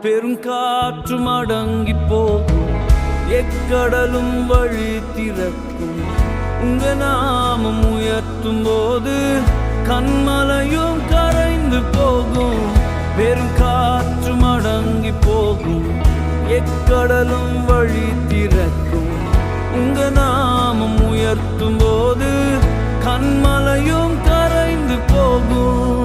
பெருங்காற்றும் அடங்கி போகும், எக்கடலும் வழி திறக்கும். உங்க நாமம் உயர்த்தும் போது கண்மலையும் கரைந்து போகும். பெருங்காற்றும் அடங்கி போகும், எக்கடலும் வழி திறக்கும். உங்க நாமம் உயர்த்தும் போது கண்மலையும் கரைந்து போகும்.